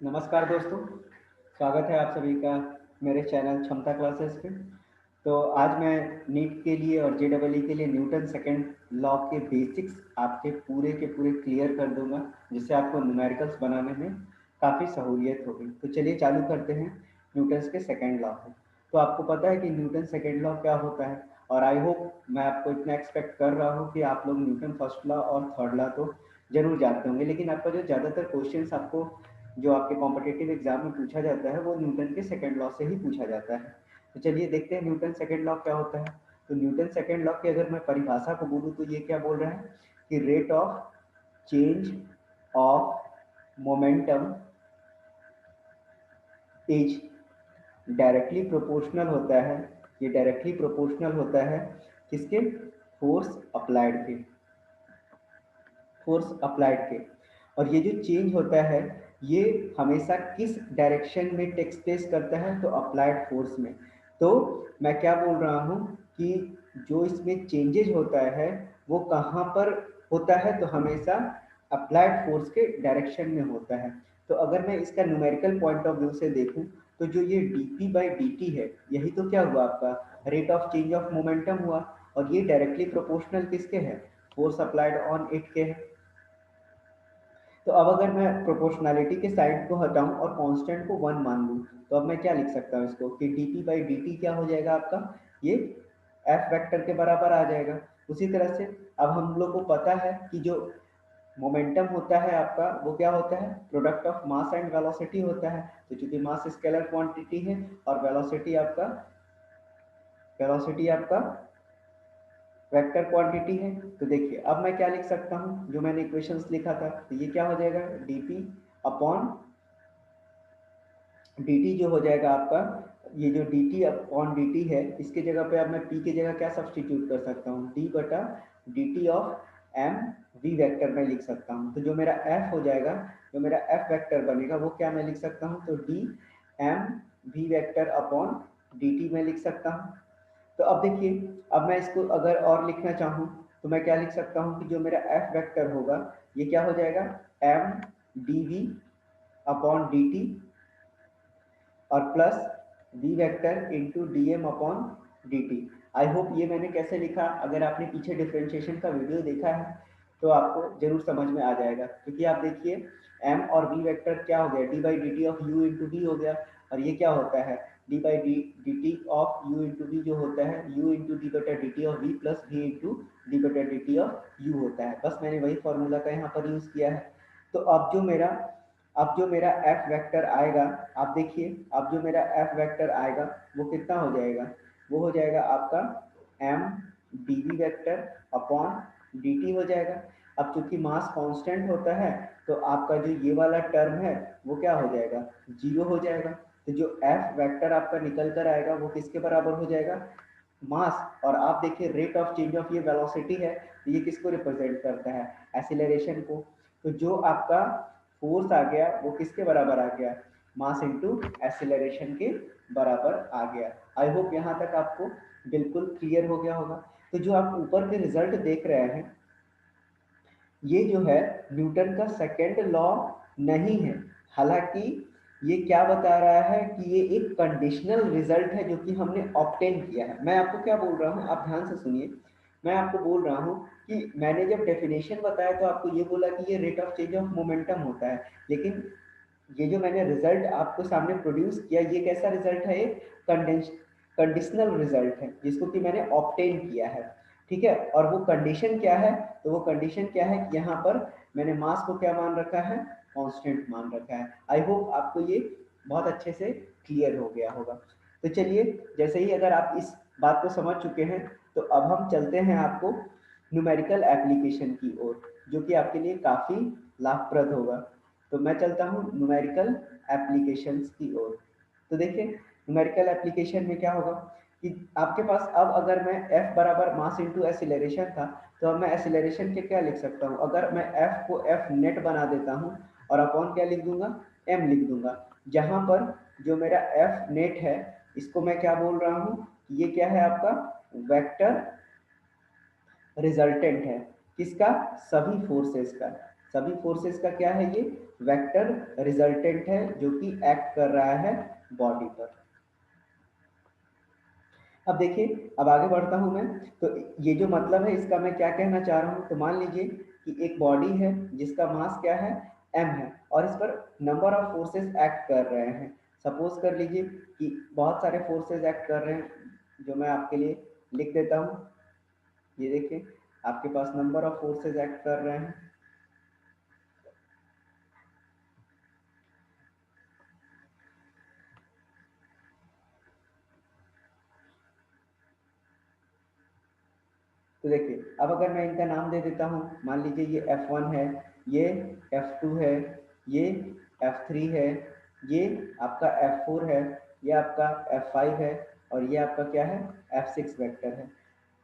नमस्कार दोस्तों, स्वागत है आप सभी का मेरे चैनल क्षमता क्लासेस पे। तो आज मैं नीट के लिए और जेईई के लिए न्यूटन सेकंड लॉ के बेसिक्स आपके पूरे के पूरे क्लियर कर दूंगा, जिससे आपको न्यूमेरिकल्स बनाने में काफ़ी सहूलियत होगी। तो चलिए चालू करते हैं न्यूटन्स के सेकंड लॉ को। तो आपको पता है कि न्यूटन सेकंड लॉ क्या होता है, और आई होप मैं आपको इतना एक्सपेक्ट कर रहा हूँ कि आप लोग न्यूटन फर्स्ट लॉ और थर्ड लॉ तो जरूर जानते होंगे, लेकिन आपका जो ज़्यादातर क्वेश्चंस आपको जो आपके कॉम्पिटिटिव एग्जाम में पूछा जाता है वो न्यूटन के सेकंड लॉ से ही पूछा जाता है। तो चलिए देखते हैं न्यूटन सेकंड लॉ क्या होता है। तो न्यूटन सेकंड लॉ की अगर मैं परिभाषा को बोलूँ तो ये क्या बोल रहा है कि rate of change of momentum is directly proportional होता है। ये डायरेक्टली प्रोपोर्शनल होता है किसके? फोर्स अप्लाइड के। फोर्स अप्लाइड के। और ये जो चेंज होता है ये हमेशा किस डायरेक्शन में टेक्स प्लेस करता है? तो अप्लाइड फोर्स में। तो मैं क्या बोल रहा हूँ कि जो इसमें चेंजेज होता है वो कहाँ पर होता है? तो हमेशा अप्लाइड फोर्स के डायरेक्शन में होता है। तो अगर मैं इसका न्यूमेरिकल पॉइंट ऑफ व्यू से देखूं तो जो ये dp बाई dt है, यही तो क्या हुआ? आपका rate of change of momentum हुआ। और ये डायरेक्टली प्रोपोर्शनल किसके है? फोर्स अप्लाइड ऑन इट के है। तो अब अगर मैं प्रोपोर्शनैलिटी के साइड को हटाऊं और कांस्टेंट को 1 मान लूं, तो अब मैं क्या लिख सकता हूं इसको कि dp बाई dt क्या हो जाएगा आपका? ये f वेक्टर के बराबर आ जाएगा। उसी तरह से अब हम लोग को पता है कि जो मोमेंटम होता है आपका वो क्या होता है? Product of mass and velocity होता है। तो चूंकि मास स्केलर क्वांटिटी है और वेलोसिटी आपका वेक्टर क्वांटिटी है। तो देखिए अब मैं क्या लिख सकता हूँ, जो मैंने इक्वेशंस लिखा था, तो ये क्या हो जाएगा? dp अपॉन dt जो हो जाएगा आपका, ये जो dt अपॉन dt है, इसके जगह पे अब मैं p की जगह क्या सब्सटीट्यूट कर सकता हूँ? d बटा dt of m v vector में लिख सकता हूँ। तो जो मेरा f हो जाएगा, जो मेरा f वेक्टर बनेगा वो क्या मैं लिख सकता हूँ? तो d m v vector upon dt में लिख सकता हूँ। तो अब देखिए, अब मैं इसको अगर और लिखना चाहूँ तो मैं क्या लिख सकता हूँ कि जो मेरा f वेक्टर होगा ये क्या हो जाएगा? m dv अपॉन dt और plus v vector into D M upon D T. I hope ये मैंने कैसे लिखा, अगर आपने पीछे डिफ्रेंशिएशन का वीडियो देखा है तो आपको जरूर समझ में आ जाएगा। क्योंकि आप देखिए m और v वेक्टर क्या हो गया? d by D T of u into V हो गया। और ये क्या होता है? d by D T of u into V जो होता है u इंटू डी बटा D T of v plus v into D बटा डी टी ऑफ u होता है। बस मैंने वही फॉर्मूला का यहाँ पर यूज किया है। तो अब जो मेरा f वेक्टर आएगा, आप देखिए अब जो मेरा f वेक्टर आएगा वो कितना हो जाएगा? वो हो जाएगा आपका m dv vector upon dt हो जाएगा। अब चूंकि मास कांस्टेंट होता है तो आपका जो ये वाला टर्म है वो क्या हो जाएगा? जीरो हो जाएगा। तो जो f वेक्टर आपका निकल कर आएगा वो किसके बराबर हो जाएगा? मास। और आप देखिए रेट ऑफ चेंज ऑफ ये वेलोसिटी है, तो ये किसको रिप्रेजेंट करता है? एक्सीलरेशन को। तो जो आपका फोर्स आ गया वो किसके बराबर आ गया? मास इनटू एक्सीलरेशन के बराबर आ गया। आई होप यहाँ तक आपको बिल्कुल क्लियर हो गया होगा। तो जो आप ऊपर के रिजल्ट देख रहे हैं ये जो है न्यूटन का सेकेंड लॉ नहीं है। हालांकि ये क्या बता रहा है कि ये एक कंडीशनल रिजल्ट है जो कि हमने ऑब्टेन किया है। मैं आपको क्या बोल रहा हूँ, आप ध्यान से सुनिए। मैं आपको बोल रहा हूँ कि मैंने जब डेफिनेशन बताया तो आपको ये बोला कि ये rate of change of momentum होता है, लेकिन ये जो मैंने रिजल्ट आपको सामने प्रोड्यूस किया ये कैसा रिजल्ट है? एक कंडीशनल रिजल्ट है जिसको कि मैंने ऑब्टेन किया है। ठीक है, और वो कंडीशन क्या है? तो वो कंडीशन क्या है कि यहाँ पर मैंने मास को क्या मान रखा है? कांस्टेंट मान रखा है। आई होप आपको ये बहुत अच्छे से क्लियर हो गया होगा। तो चलिए, जैसे ही अगर आप इस बात को समझ चुके हैं तो अब हम चलते हैं आपको न्यूमेरिकल एप्लीकेशन की ओर, जो कि आपके लिए काफ़ी लाभप्रद होगा। तो मैं चलता हूँ न्यूमेरिकल एप्लीकेशंस की ओर। तो देखिए न्यूमेरिकल एप्लीकेशन में क्या होगा कि आपके पास अब अगर मैं f बराबर मास इंटू एसिलरेशन था, तो अब मैं एसिलरेशन के क्या लिख सकता हूँ? अगर मैं f को f नेट बना देता हूँ और अपॉन क्या लिख दूंगा? m लिख दूंगा। जहां पर जो मेरा f नेट है इसको मैं क्या बोल रहा हूँ? ये क्या है आपका? वेक्टर रिजल्टेंट है। किसका? सभी फोर्सेस का। सभी फोर्सेस का क्या है, ये वेक्टर रिजल्टेंट है जो कि एक्ट कर रहा है बॉडी पर। अब देखिए, अब आगे बढ़ता हूं मैं। तो ये जो मतलब है इसका मैं क्या कहना चाह रहा हूं, तो मान लीजिए कि एक बॉडी है जिसका मास क्या है, m है, और इस पर नंबर ऑफ फोर्सेस एक्ट कर रहे हैं। सपोज कर लीजिए कि बहुत सारे फोर्सेस एक्ट कर रहे हैं, जो मैं आपके लिए लिख देता हूं। ये देखिए, आपके पास नंबर ऑफ फोर्सेस एक्ट कर रहे हैं। तो देखिए, अब अगर मैं इनका नाम दे देता हूँ, मान लीजिए ये F1 है, ये F2 है, ये F3 है, ये आपका F4 है, ये आपका F5 है, और ये आपका क्या है, F6 वेक्टर है।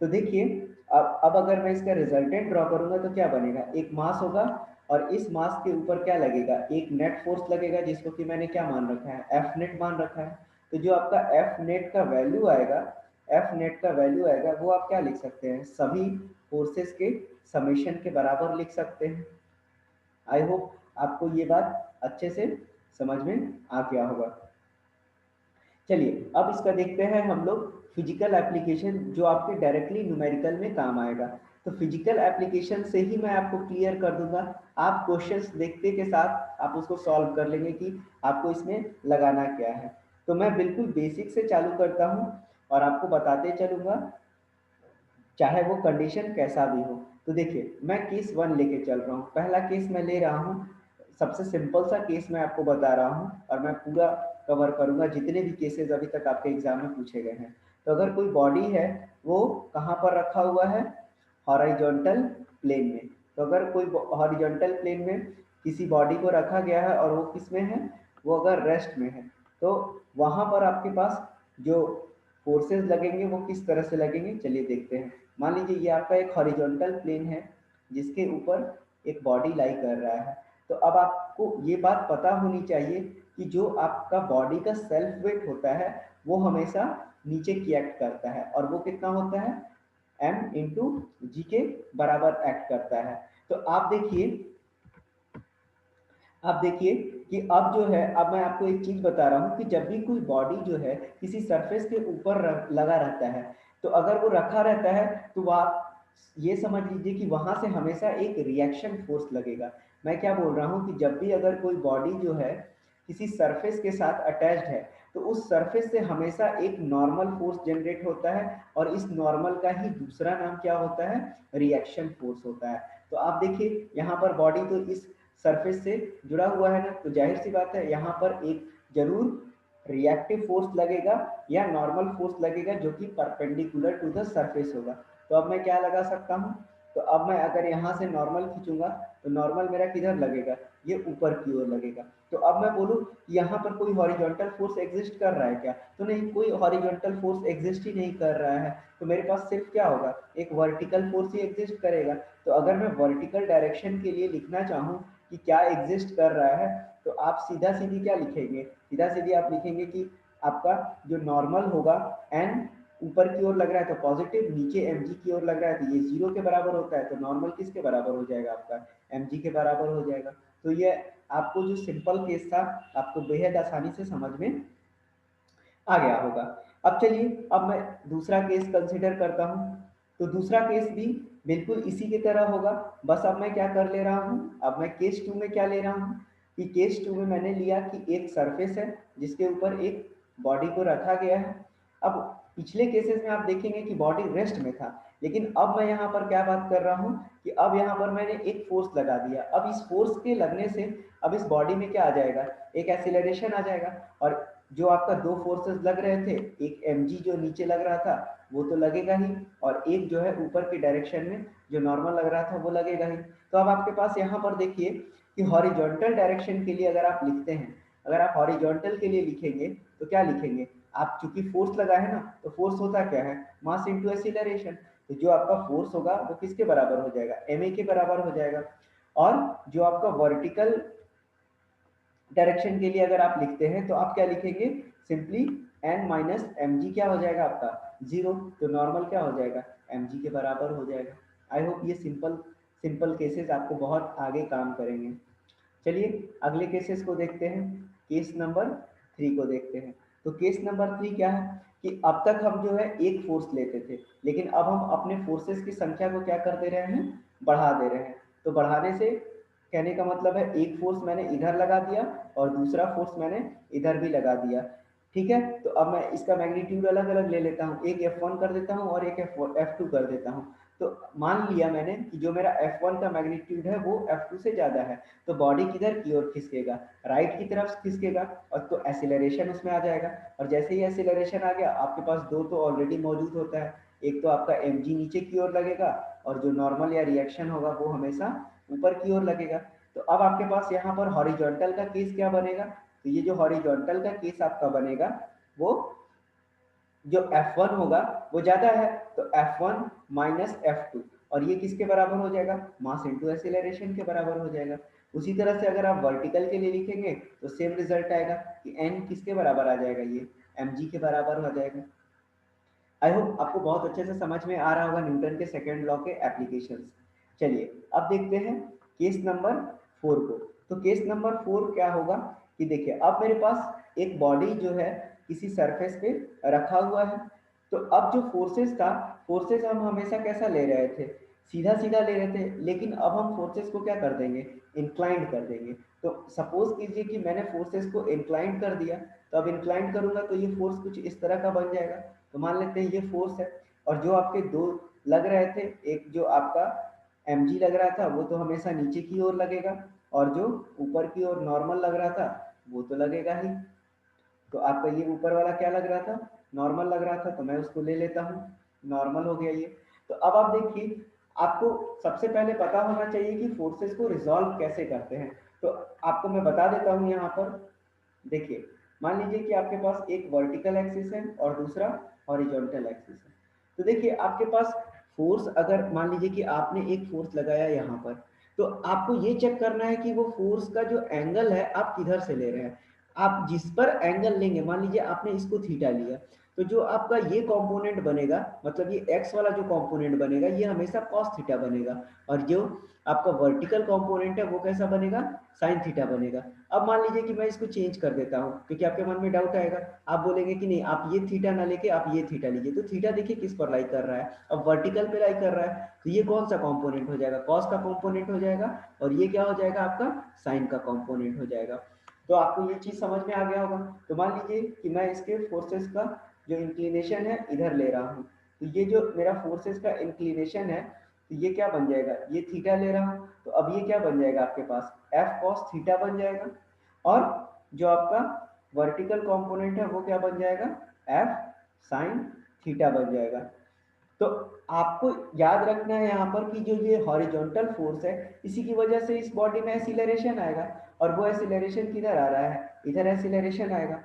तो देखिए, अब अगर मैं इसका रिजल्टेंट ड्रॉ करूंगा तो क्या बनेगा, एक मास होगा, और इस मास के ऊपर क्या लगेगा, एक नेट फोर्स लगेगा, जिसको कि मैंने क्या मान रखा है, एफ नेट मान रखा है। तो जो आपका एफ नेट का वैल्यू आएगा, एफ नेट का वैल्यू आएगा, वो आप क्या लिख सकते हैं, सभी फोर्सेस के समेशन के बराबर लिख सकते हैं। आई होप आपको ये बात अच्छे से समझ में आ गया होगा। चलिए, अब इसका देखते हैं हम लोग फिजिकल एप्लीकेशन, जो आपके डायरेक्टली न्यूमेरिकल में काम आएगा। तो फिजिकल एप्लीकेशन से ही मैं आपको क्लियर कर दूंगा। आप क्वेश्चंस देखते के साथ आप उसको सॉल्व कर लेंगे कि आपको इसमें लगाना क्या है। तो मैं बिल्कुल बेसिक से चालू करता हूँ और आपको बताते चलूंगा, चाहे वो कंडीशन कैसा भी हो। तो देखिए, मैं केस 1 लेके चल रहा हूँ। पहला केस मैं ले रहा हूँ, सबसे सिंपल सा केस मैं आपको बता रहा हूँ, और मैं पूरा कवर करूंगा जितने भी केसेस अभी तक आपके एग्जाम में पूछे गए हैं। तो अगर कोई बॉडी है, वो कहाँ पर रखा हुआ है, हॉरिजॉन्टल प्लेन में। तो अगर कोई हॉरिजॉन्टल प्लेन में किसी बॉडी को रखा गया है और वो किस में है, वो अगर रेस्ट में है, तो वहां पर आपके पास जो फोर्सेस लगेंगे वो किस तरह से लगेंगे, चलिए देखते हैं। मान लीजिए ये आपका एक हॉरिजॉन्टल प्लेन है जिसके ऊपर एक बॉडी लाई कर रहा है। तो अब आपको ये बात पता होनी चाहिए कि जो आपका बॉडी का सेल्फ वेट होता है, वो हमेशा नीचे की एक्ट करता है, और वो कितना होता है, m इंटू जी के बराबर एक्ट करता है। तो आप देखिए कि अब जो है, अब मैं आपको एक चीज बता रहा हूं कि जब भी कोई बॉडी जो है किसी सरफेस के ऊपर लगा रहता है, तो अगर वो रखा रहता है, तो आप ये समझ लीजिए कि वहां से हमेशा एक रिएक्शन फोर्स लगेगा। मैं क्या बोल रहा हूँ कि जब भी अगर कोई बॉडी जो है किसी सरफेस के साथ अटैच्ड है, तो उस सरफेस से हमेशा एक नॉर्मल फोर्स जनरेट होता है, और इस नॉर्मल का ही दूसरा नाम क्या होता है, रिएक्शन फोर्स होता है। तो आप देखिए, यहाँ पर बॉडी तो इस सरफेस से जुड़ा हुआ है ना, तो जाहिर सी बात है यहाँ पर एक जरूर रिएक्टिव फोर्स लगेगा या नॉर्मल फोर्स लगेगा, जो कि परपेंडिकुलर टू द सरफेस होगा। तो अब मैं क्या लगा सकता हूँ, तो अब मैं अगर यहाँ से नॉर्मल खींचूंगा, तो नॉर्मल मेरा किधर लगेगा, ये ऊपर की ओर लगेगा। तो अब मैं बोलूँ यहाँ पर कोई हॉरिजॉन्टल फोर्स एग्जिस्ट कर रहा है क्या, तो नहीं, कोई हॉरिजॉन्टल फोर्स एग्जिस्ट ही नहीं कर रहा है। तो मेरे पास सिर्फ क्या होगा, एक वर्टिकल फोर्स ही एग्जिस्ट करेगा। तो अगर मैं वर्टिकल डायरेक्शन के लिए लिखना चाहूँ कि क्या एग्जिस्ट कर रहा है, तो आप सीधा सीधी क्या लिखेंगे, सीधा सीधी आप लिखेंगे कि आपका जो नॉर्मल होगा, एन ऊपर की ओर लग रहा है तो पॉजिटिव, नीचे एम जी की ओर लग रहा है तो ये जीरो के बराबर होता है, तो नॉर्मल किसके बराबर हो जाएगा, आपका एम जी के बराबर हो जाएगा। तो ये आपको जो सिंपल केस था, आपको बेहद आसानी से समझ में आ गया होगा। अब चलिए, अब मैं दूसरा केस कंसिडर करता हूँ। तो दूसरा केस भी बिल्कुल इसी की तरह होगा, बस अब मैं क्या कर ले रहा हूँ, अब मैं केस 2 में क्या ले रहा हूँ कि केस 2 में मैंने लिया कि एक सरफेस है जिसके ऊपर एक बॉडी को रखा गया है। अब पिछले केसेस में आप देखेंगे कि बॉडी रेस्ट में था, लेकिन अब मैं यहाँ पर क्या बात कर रहा हूँ कि अब यहाँ पर मैंने एक फोर्स लगा दिया। अब इस फोर्स के लगने से अब इस बॉडी में क्या आ जाएगा, एक एक्सीलरेशन आ जाएगा। और जो आपका दो फोर्सेस लग रहे थे, एक mg जो नीचे लग रहा था वो तो लगेगा ही, और एक जो है ऊपर की डायरेक्शन में जो नॉर्मल लग रहा था वो लगेगा ही। तो अब आपके पास यहाँ पर देखिए कि हॉरिजॉन्टल डायरेक्शन के लिए अगर आप लिखते हैं, अगर आप हॉरिजॉन्टल के लिए लिखेंगे तो क्या लिखेंगे, आप चूंकि फोर्स लगा है ना, तो फोर्स होता क्या है, मास इंटू एक्सीलरेशन। तो जो आपका फोर्स होगा वो किसके बराबर हो जाएगा, ma के बराबर हो जाएगा। और जो आपका वर्टिकल डायरेक्शन के लिए अगर आप लिखते हैं, तो आप क्या लिखेंगे, simply n minus M G क्या हो जाएगा आपका जीरो, तो नॉर्मल क्या हो जाएगा, एम जी के बराबर हो जाएगा। आई होप ये सिंपल सिंपल केसेस आपको बहुत आगे काम करेंगे। चलिए अगले केसेस को देखते हैं, केस नंबर 3 को देखते हैं। तो केस नंबर 3 क्या है कि अब तक हम जो है एक फोर्स लेते थे, लेकिन अब हम अपने फोर्सेस की संख्या को क्या कर दे रहे हैं, बढ़ा दे रहे हैं। तो बढ़ाने से कहने का मतलब है एक फोर्स मैंने इधर लगा दिया और दूसरा फोर्स मैंने इधर भी लगा दिया। ठीक है, तो अब मैं इसका मैग्नीट्यूड अलग अलग ले लेता हूँ, एक F1 कर देता हूँ और एक F2 कर देता हूँ। तो मान लिया मैंने कि जो मेरा F1 का मैग्नीट्यूड है वो F2 से ज्यादा है, तो बॉडी किधर की ओर खिसकेगा, राइट की तरफ खिसकेगा, और तो एसिलरेशन उसमें आ जाएगा। और जैसे ही एसिलरेशन आ गया, आपके पास दो तो ऑलरेडी मौजूद होता है, एक तो आपका mg नीचे की ओर लगेगा और जो नॉर्मल या रिएक्शन होगा वो हमेशा ऊपर की ओर लगेगा। तो अब आपके पास यहाँ पर हॉरिजॉन्टल का केस क्या बनेगा, तो ये जो हॉरिजॉन्टल का केस आपका बनेगा वो जो F1 होगा वो ज्यादा है, तो F1 माइनस F2, और ये किसके बराबर हो जाएगा, मास इंटू एसिलरेशन के बराबर हो जाएगा। उसी तरह से अगर आप वर्टिकल के लिए लिखेंगे तो सेम रिजल्ट आएगा कि n किसके बराबर आ जाएगा, ये mg के बराबर हो जाएगा। आई होप आपको बहुत अच्छे से समझ में आ रहा होगा न्यूटन के सेकेंड लॉ के एप्लीकेशंस। चलिए अब देखते हैं केस नंबर 4 को। तो केस नंबर 4 क्या होगा कि देखिए अब मेरे पास एक बॉडी जो है किसी सरफेस पे रखा हुआ है। तो अब जो फोर्सेस था, फोर्सेस हम हमेशा कैसा ले रहे थे, सीधा सीधा ले रहे थे, लेकिन अब हम फोर्सेस को क्या कर देंगे, इंक्लाइंड कर देंगे। तो सपोज कीजिए कि मैंने फोर्सेस को इंक्लाइंड कर दिया, तो अब इंक्लाइंड करूंगा तो ये फोर्स कुछ इस तरह का बन जाएगा। तो मान लेते हैं ये फोर्स है, और जो आपके दो लग रहे थे, एक जो आपका mg लग रहा था वो तो हमेशा नीचे की ओर लगेगा, और जो ऊपर की ओर नॉर्मल लग रहा था वो तो लगेगा ही। तो आपका ये ऊपर वाला क्या लग रहा था, नॉर्मल लग रहा था, तो मैं उसको ले लेता हूँ, नॉर्मल हो गया ये। तो अब आप देखिए, आपको सबसे पहले पता होना चाहिए कि फोर्सेस को रिजॉल्व कैसे करते हैं। तो आपको मैं बता देता हूँ यहाँ पर। देखिए मान लीजिए कि आपके पास एक वर्टिकल एक्सिस है और दूसरा हॉरिजॉन्टल एक्सिस है। तो देखिए आपके पास फोर्स, अगर मान लीजिए कि आपने एक फोर्स लगाया यहाँ पर, तो आपको ये चेक करना है कि वो फोर्स का जो एंगल है आप किधर से ले रहे हैं। आप जिस पर एंगल लेंगे, मान लीजिए आपने इसको थीटा लिया, तो जो आपका ये कंपोनेंट बनेगा, मतलब ये एक्स वाला जो कंपोनेंट बनेगा ये हमेशा कॉस थीटा बनेगा, और जो आपका वर्टिकल कंपोनेंट है वो कैसा बनेगा, साइन थीटा बनेगा। अब मान लीजिए कि मैं इसको चेंज कर देता हूँ, क्योंकि आपके मन में डाउट आएगा, आप बोलेंगे कि नहीं आप ये थीटा ना लेके आप ये थीटा लीजिए। तो थीटा देखिए किस पर लाई कर रहा है, अब वर्टिकल पे लाई कर रहा है, तो ये कौन सा कंपोनेंट हो जाएगा, कॉस का कंपोनेंट हो जाएगा, और ये क्या हो जाएगा आपका साइन का कंपोनेंट हो जाएगा। तो आपको ये चीज समझ में आ गया होगा। तो मान लीजिए कि मैं इसके फोर्सेस का जो इंक्लिनेशन है इधर ले रहा हूँ, तो ये जो मेरा फोर्सेस का इंक्लिनेशन है, तो ये क्या बन जाएगा, ये थीटा ले रहा हूँ, तो अब ये क्या बन जाएगा आपके पास, एफ कॉस थीटा बन जाएगा। और जो आपका वर्टिकल कंपोनेंट है वो क्या बन जाएगा, एफ साइन थीटा बन जाएगा। तो आपको याद रखना है यहाँ पर कि जो ये हॉरिजॉन्टल फोर्स है, इसी की वजह से इस बॉडी में एसिलरेशन आएगा, और वो एसिलरेशन किधर आ रहा है, इधर एसिलरेशन आएगा।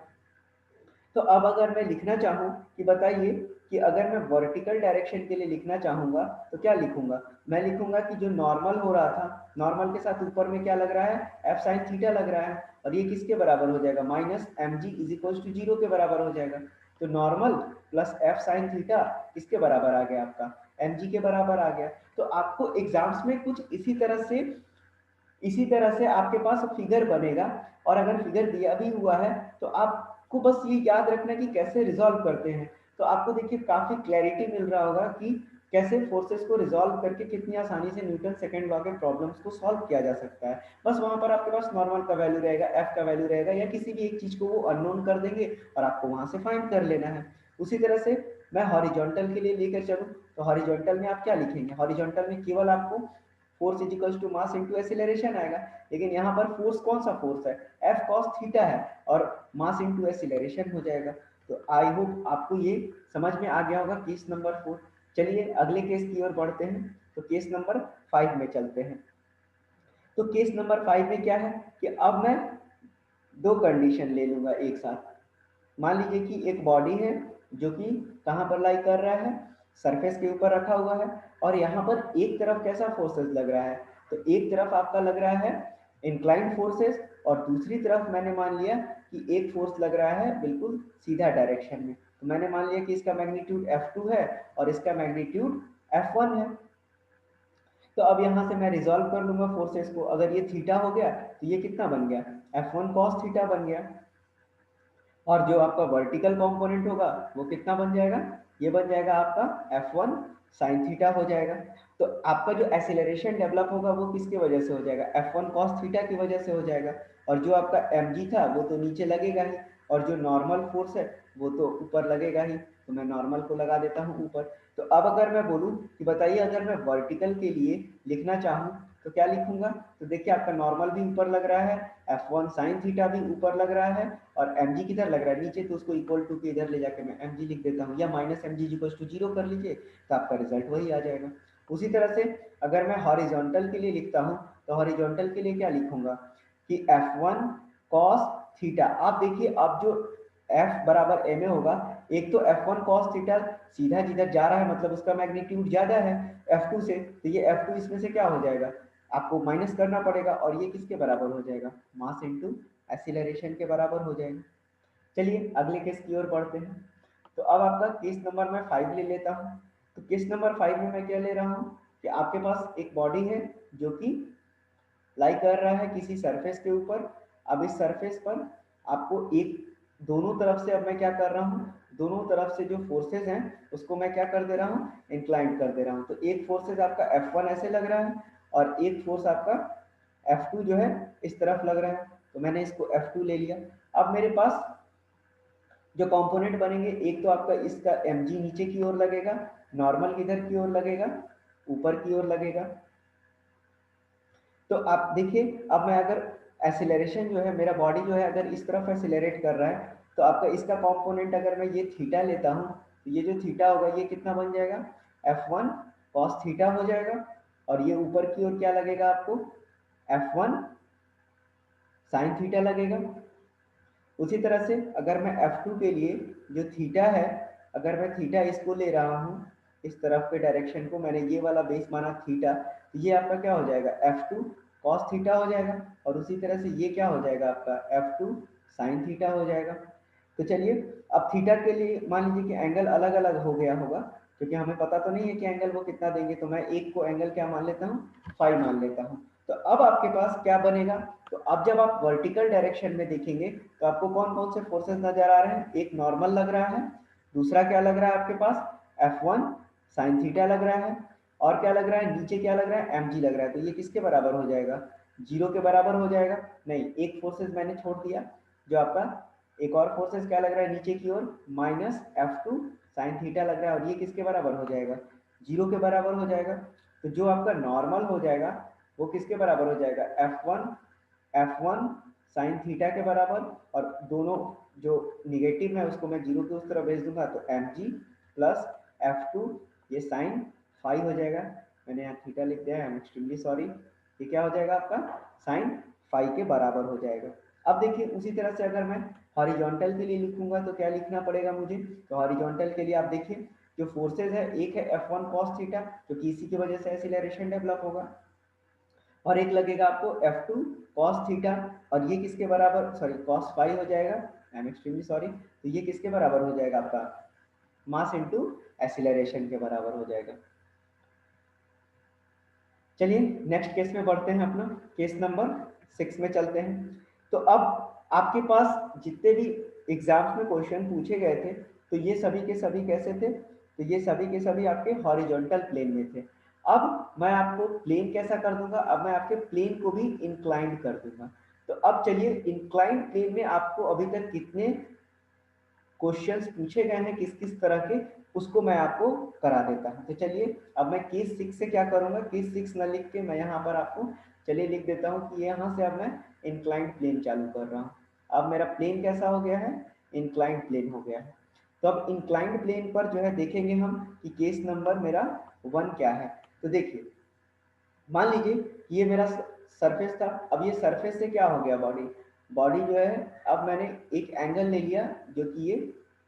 तो अब अगर मैं लिखना चाहूँ कि बताइए कि अगर मैं वर्टिकल डायरेक्शन के लिए लिखना चाहूंगा तो क्या लिखूंगा, मैं लिखूंगा कि जो नॉर्मल हो रहा था, नॉर्मल के साथ ऊपर में क्या लग रहा है, एफ साइन थीटा लग रहा है, और ये किसके बराबर हो जाएगा, minus M G is equal to zero के बराबर हो जाएगा। तो normal plus F sine theta किसके बराबर आ गया, आपका एम जी के बराबर आ गया। तो आपको एग्जाम्स में कुछ इसी तरह से आपके पास फिगर बनेगा, और अगर फिगर दिया भी हुआ है तो आपको बस ये याद रखना कि कैसे रिजॉल्व करते हैं। तो आपको देखिए काफी क्लैरिटी मिल रहा होगा कि कैसे फोर्सेस को रिजॉल्व करके कितनी आसानी से न्यूटन सेकंड लॉ के प्रॉब्लम्स को सॉल्व किया जा सकता है। बस वहां पर आपके पास नॉर्मल का वैल्यू रहेगा, एफ का वैल्यू रहेगा, या किसी भी एक चीज को वो अननोन कर देंगे और आपको वहां से फाइंड कर लेना है। उसी तरह से मैं हॉरिजॉन्टल के लिए लेकर चलूं, तो हॉरिजॉन्टल में आप क्या लिखेंगे, हॉरिजॉन्टल में केवल आपको force is equal to mass into acceleration आएगा। लेकिन यहाँ पर फोर्स कौन सा फोर्स है, एफ कॉस थीटा है, और मास इंटू एसिलरेशन हो जाएगा। तो आई होप आपको ये समझ में आ गया होगा केस नंबर 4। चलिए अगले केस की ओर बढ़ते हैं, तो केस नंबर 5 में चलते हैं। तो केस नंबर 5 में क्या है कि अब मैं दो कंडीशन ले लूंगा एक साथ। मान लीजिए कि एक बॉडी है जो कि कहाँ पर लाई कर रहा है, सरफेस के ऊपर रखा हुआ है, और यहाँ पर एक तरफ कैसा फोर्सेस लग रहा है, तो एक तरफ आपका लग रहा है इंक्लाइंड फोर्सेस, और दूसरी तरफ मैंने मान लिया कि एक फोर्स लग रहा है बिल्कुल सीधा डायरेक्शन में। तो मैंने मान लिया कि इसका मैग्नीट्यूड F2 है और इसका मैग्नीट्यूड F1 है। तो अब यहाँ से मैं रिजॉल्व कर लूंगा फोर्सेस को। अगर ये थीटा हो गया तो ये कितना बन गया, F1 cos थीटा बन गया। और जो आपका वर्टिकल कंपोनेंट होगा वो कितना बन जाएगा, ये बन जाएगा आपका F1 sin थीटा हो जाएगा। तो आपका जो एक्सीलरेशन डेवलप होगा वो किसकी वजह से हो जाएगा, F1 cos थीटा की वजह से हो जाएगा। और जो आपका mg था वो तो नीचे लगेगा ही, और जो नॉर्मल फोर्स है वो तो ऊपर लगेगा ही, तो मैं नॉर्मल को लगा देता हूँ ऊपर। तो अब अगर मैं बोलूँ कि बताइए अगर मैं वर्टिकल के लिए लिखना चाहूँ तो क्या लिखूंगा, तो देखिए आपका नॉर्मल भी ऊपर लग रहा है, F1 sin थीटा भी ऊपर लग रहा है, और mg किधर लग रहा है नीचे, तो उसको इक्वल टू के इधर ले जाके मैं mg लिख देता हूँ, या minus M G equal to zero कर लीजिए, तो आपका रिजल्ट वही आ जाएगा। उसी तरह से अगर मैं हॉरिजॉन्टल के लिए लिखता हूँ तो हॉरिजॉन्टल के लिए क्या लिखूंगा कि F1 cos थीटा। आप देखिए अब जो F बराबर ma होगा, एक तो F1 cos थीटा सीधा जिधर जा रहा है मतलब उसका मैग्नीट्यूड ज्यादा है F2 से, तो ये F2 इसमें से क्या हो जाएगा, आपको माइनस करना पड़ेगा, और ये किसके बराबर हो जाएगा, मास इनटू एक्सीलरेशन के बराबर हो जाएगा। चलिए अगले केस की ओर बढ़ते हैं। तो अब आपका केस नंबर मैं 5 ले लेता हूँ। तो केस नंबर 5 में मैं क्या ले रहा हूँ कि आपके पास एक बॉडी है जो कि लाई कर रहा है किसी सरफेस के ऊपर। अब इस सरफेस पर आपको एक, दोनों तरफ से अब मैं क्या कर रहा हूँ, दोनों तरफ से जो फोर्सेस हैं उसको मैं क्या कर दे रहा हूँ, इंक्लाइन कर दे रहा हूँ। तो एक फोर्सेस आपका F1 ऐसे लग रहा है, और एक फोर्स आपका F2 जो है इस तरफ लग रहा है, तो मैंने इसको F2 ले लिया। अब मेरे पास जो कंपोनेंट बनेंगे, एक तो आपका इसका mg नीचे की ओर लगेगा, नॉर्मल किधर की ओर लगेगा, ऊपर की ओर लगेगा। तो आप देखिए अब मैं अगर एक्सीलरेशन जो है, मेरा बॉडी जो है अगर इस तरफ एक्सीलरेट कर रहा है, तो आपका इसका कंपोनेंट अगर मैं ये थीटा लेता हूँ, तो ये जो थीटा होगा ये कितना बन जाएगा, F1 cos थीटा हो जाएगा। और ये ऊपर की ओर क्या लगेगा आपको, F1 sin थीटा लगेगा। उसी तरह से अगर मैं F2 के लिए जो थीटा है, अगर मैं थीटा इसको ले रहा हूँ, इस तरफ के डायरेक्शन को मैंने ये वाला बेस माना थीटा, तो ये आपका क्या हो जाएगा, F2 cos थीटा हो जाएगा। और उसी तरह से ये क्या हो जाएगा आपका F2 sin थीटा हो जाएगा। तो चलिए अब थीटा के लिए मान लीजिए कि एंगल अलग अलग हो गया होगा, क्योंकि हमें पता तो नहीं है कि एंगल वो कितना देंगे, तो मैं एक को एंगल क्या मान लेता हूँ, फाई मान लेता हूँ। तो अब आपके पास क्या बनेगा, तो अब जब आप वर्टिकल डायरेक्शन में देखेंगे तो आपको कौन कौन से फोर्सेस नजर आ रहे हैं, एक नॉर्मल लग रहा है, दूसरा क्या लग रहा है आपके पास, F1 sin थीटा लग रहा है, और क्या लग रहा है नीचे, क्या लग रहा है mg लग रहा है। तो ये किसके बराबर हो जाएगा, जीरो के बराबर हो जाएगा। नहीं, एक फोर्सेस मैंने छोड़ दिया, जो आपका एक और फोर्सेस क्या लग रहा है नीचे की ओर, माइनस F2 sin थीटा लग रहा है, और ये किसके बराबर हो जाएगा, जीरो के बराबर हो जाएगा। तो जो आपका नॉर्मल हो जाएगा वो किसके बराबर हो जाएगा, F1 sin थीटा के बराबर, और दोनों जो निगेटिव है उसको मैं जीरो के उस तरफ भेज दूंगा, तो mg प्लस F2 ये sin फाई हो जाएगा। मैंने यहाँ थीटा लिख दिया है, आई एम एक्सट्रीमली सॉरी। ये क्या हो जाएगा आपका sin फाई के बराबर हो जाएगा। अब देखिए उसी तरह से अगर मैं हॉरिजॉन्टल के लिए लिखूंगा तो क्या लिखना पड़ेगा मुझे, तो हॉरिजॉन्टल के लिए आप देखिए जो फोर्सेज है, एक है F1 cos थीटा जो कि इसी की वजह से एक्सीलरेशन डेवलप होगा, और एक लगेगा आपको F2 cos थीटा, और ये किसके बराबर, सॉरी cos फाई हो जाएगा, आई एम एक्सट्रीमली सॉरी। तो ये किसके बराबर हो जाएगा आपका, मास इनटू एक्सीलरेशन के बराबर हो जाएगा। चलिए नेक्स्ट केस में बढ़ते हैं, अपना केस नंबर 6 में चलते हैं। तो अब आपके पास जितने भी एग्जाम्स में क्वेश्चन पूछे गए थे, तो ये सभी के सभी कैसे थे, तो ये सभी के सभी आपके हॉरिजॉन्टल प्लेन में थे। अब मैं आपको प्लेन कैसा कर दूंगा, अब मैं आपके प्लेन को भी इंक्लाइंड कर दूंगा। तो अब चलिए इंक्लाइंड प्लेन में आपको अभी तक कितने क्वेश्चंस पूछे गए हैं किस किस तरह के, उसको मैं आपको करा देता हूं। तो चलिए अब मैं केस 6 से क्या करूंगा, केस 6 न लिख के मैं यहाँ पर आपको चलिए लिख देता हूँ कि यहाँ से अब मैं इंक्लाइंड प्लेन चालू कर रहा हूँ। अब मेरा प्लेन कैसा हो गया है, इंक्लाइंड प्लेन हो गया है। तो अब इंक्लाइंड प्लेन पर जो है देखेंगे हम कि केस नंबर मेरा 1 क्या है। तो देखिए मान लीजिए ये मेरा सरफेस था, अब ये सरफेस से क्या हो गया, बॉडी, बॉडी जो है अब मैंने एक एंगल ले लिया जो कि ये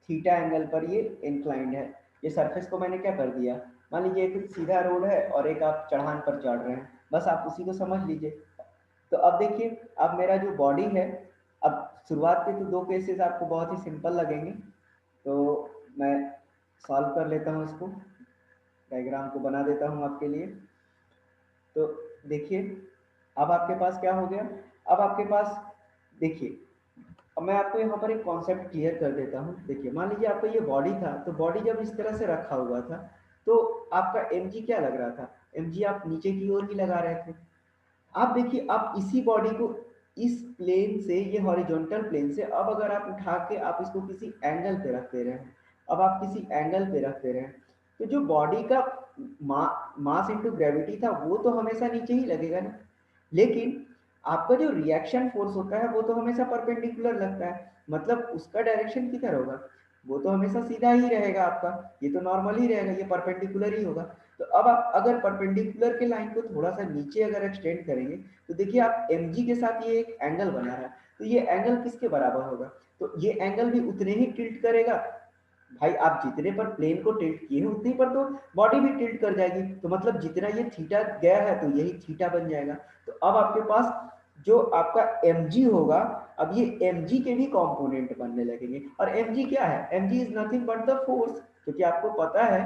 थीटा एंगल पर ये इंक्लाइंड है। ये सरफेस को मैंने क्या कर दिया, मान लीजिए एक सीधा रोड है और एक आप चढ़ान पर चढ़ रहे हैं, बस आप उसी को समझ लीजिए। तो अब देखिए अब मेरा जो बॉडी है, अब शुरुआत के तो दो केसेस आपको बहुत ही सिंपल लगेंगे, तो मैं सॉल्व कर लेता हूँ इसको, डायग्राम को बना देता हूँ आपके लिए। तो देखिए अब आपके पास क्या हो गया, अब आपके पास देखिए, अब मैं आपको यहाँ पर एक कॉन्सेप्ट क्लियर कर देता हूँ। देखिए मान लीजिए आपका ये बॉडी था, तो बॉडी जब इस तरह से रखा हुआ था तो आपका एम क्या लग रहा था, एम आप नीचे की ओर ही लगा रहे थे। आप देखिए आप इसी बॉडी को इस प्लेन से, ये हॉरिजॉन्टल प्लेन से, अब अगर आप उठा के आप इसको किसी एंगल पे रख दे रहे हैं, अब आप किसी एंगल पे रख दे रहे हैं, तो जो बॉडी का मास इनटू ग्रेविटी था वो तो हमेशा नीचे ही लगेगा ना, लेकिन आपका जो रिएक्शन फोर्स होता है वो तो हमेशा परपेंडिकुलर लगता है, मतलब उसका डायरेक्शन किधर होगा, वो तो हमेशा सीधा ही रहेगा आपका, ये तो नॉर्मल ही रहेगा, ये परपेंडिकुलर ही होगा। तो अब आप अगर परपेंडिकुलर के लाइन को थोड़ा सा नीचे अगर एक्सटेंड करेंगे तो देखिए आप एम के साथ ये एक एंगल बना रहा है, तो ये एंगल किसके बराबर होगा, तो ये एंगल भी उतने ही टिल्ट करेगा। भाई आप जितने पर प्लेन को टिल्ट किए हैं उतने पर तो बॉडी भी टिल्ट कर जाएगी, तो मतलब जितना ये थीटा गया है तो यही थीटा बन जाएगा। तो अब आपके पास जो आपका mg होगा, अब ये mg के भी कंपोनेंट बनने लगेंगे, और mg क्या है, mg is nothing but the force, क्योंकि आपको पता है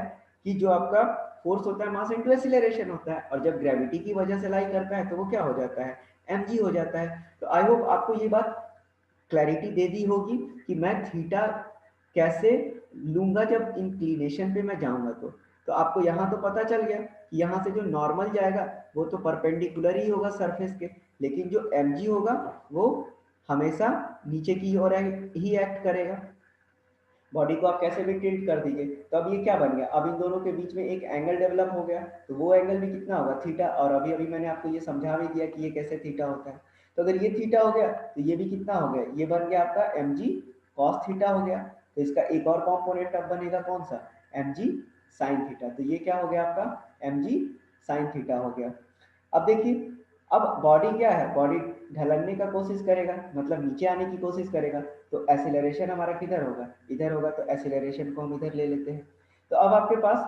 कि जो आपका फोर्स होता है मास इनटू एक्सीलरेशन होता है, और जब ग्रेविटी की वजह से लाई करता है तो वो क्या हो जाता है, mg हो जाता है। तो आई होप आपको ये बात क्लैरिटी दे दी होगी कि मैं थीटा कैसे लूंगा जब इंक्लिनेशन पे मैं जाऊंगा। तो आपको यहाँ तो पता चल गया कि यहाँ से जो नॉर्मल जाएगा वो तो परपेंडिकुलर ही होगा सरफेस के, लेकिन जो mg होगा वो हमेशा नीचे की ओर ही एक्ट करेगा। बॉडी को आप कैसे भी टिल्ट कर दीजिए, तो अब ये क्या बन गया, अब इन दोनों के बीच में एक एंगल डेवलप हो गया, तो वो एंगल भी कितना होगा, थीटा, और अभी अभी मैंने आपको ये समझा भी दिया कि ये कैसे थीटा होता है। तो अगर ये थीटा हो गया तो ये भी कितना हो गया, ये बन गया आपका एम जी कॉस थीटा हो गया। तो इसका एक और कॉम्पोनेंट अब बनेगा कौन सा, एम जी साइन थीटा। तो ये क्या हो गया आपका एम जी साइन थीटा हो गया। अब देखिए अब बॉडी क्या है, बॉडी ढलने का कोशिश करेगा, मतलब नीचे आने की कोशिश करेगा, तो एसिलरेशन हमारा किधर होगा, इधर होगा, तो एसिलरेशन को हम इधर ले लेते हैं। तो अब आपके पास